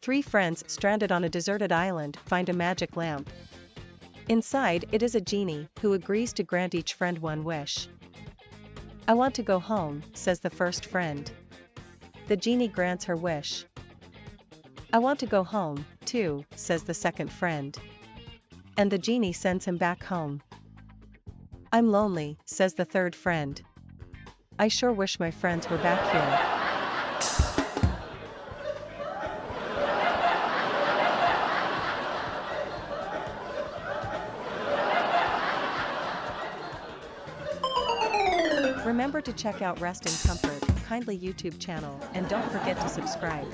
Three friends stranded on a deserted island find a magic lamp. Inside it is a genie who agrees to grant each friend one wish. "I want to go home," says the first friend. The genie grants her wish. "I want to go home, too," says the second friend. And the genie sends him back home. "I'm lonely," says the third friend. "I sure wish my friends were back here." Remember to check out Rest in Comfort Kindly YouTube channel and don't forget to subscribe.